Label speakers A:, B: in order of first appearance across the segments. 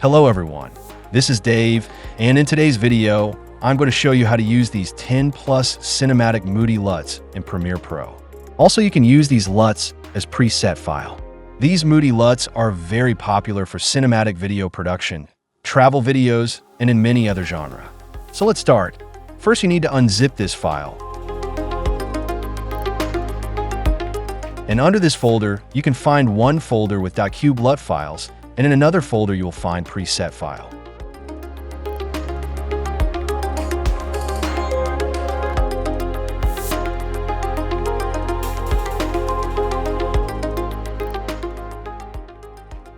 A: Hello everyone, this is Dave, and in today's video, I'm going to show you how to use these 10 plus cinematic Moody Luts in Premiere Pro. Also, you can use these LUTs as preset file. These Moody Luts are very popular for cinematic video production, travel videos, and in many other genres. So let's start. First, you need to unzip this file. And under this folder, you can find one folder with .cube LUT files, and in another folder you will find preset file.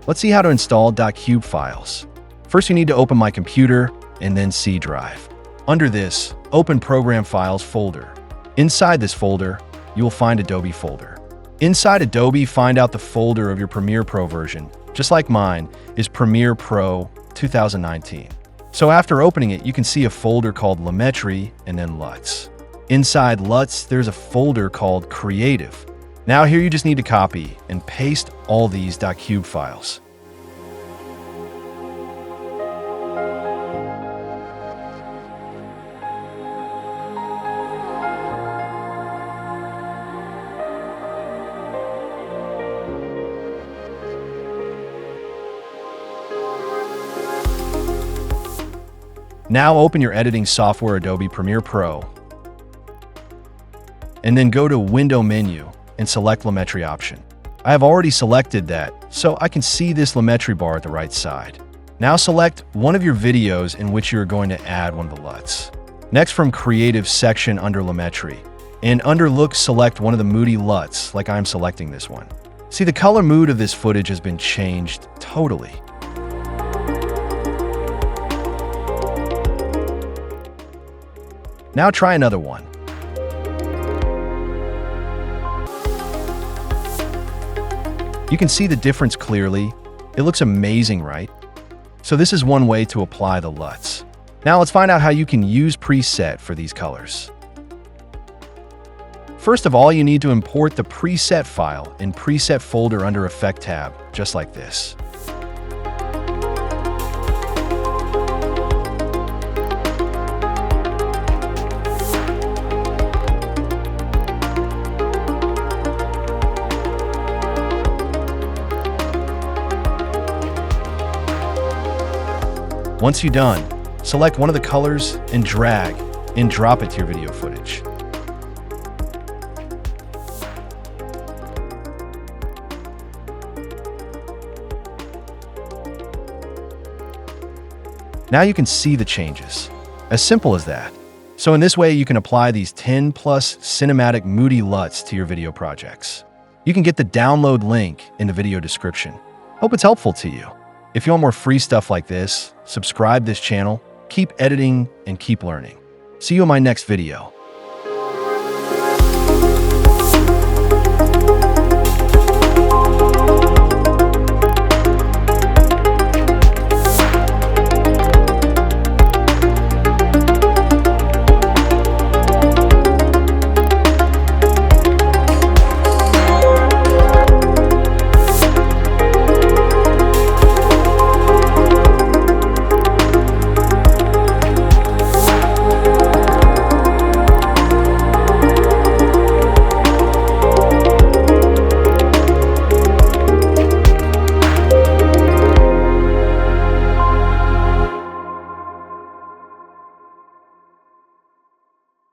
A: Let's see how to install .cube files. First, you need to open My Computer and then C Drive. Under this, open Program Files folder. Inside this folder, you will find Adobe folder. Inside Adobe, find out the folder of your Premiere Pro version. Just like mine is Premiere Pro 2019. So after opening it, you can see a folder called Lumetri and then LUTs. Inside LUTs, there's a folder called Creative. Now here you just need to copy and paste all these .cube files. Now open your editing software Adobe Premiere Pro, and then go to Window menu and select Lumetri option. I have already selected that, so I can see this Lumetri bar at the right side. Now select one of your videos in which you are going to add one of the LUTs. Next, from Creative section under Lumetri, and under Look, select one of the Moody Luts, like I'm selecting this one. See, the color mood of this footage has been changed totally. Now try another one. You can see the difference clearly. It looks amazing, right? So this is one way to apply the LUTs. Now let's find out how you can use preset for these colors. First of all, you need to import the preset file in Preset folder under Effect tab, just like this. Once you're done, select one of the colors and drag and drop it to your video footage. Now you can see the changes. As simple as that. So in this way, you can apply these 10 plus cinematic Moody Luts to your video projects. You can get the download link in the video description. Hope it's helpful to you. If you want more free stuff like this, subscribe this channel, keep editing, and keep learning. See you in my next video.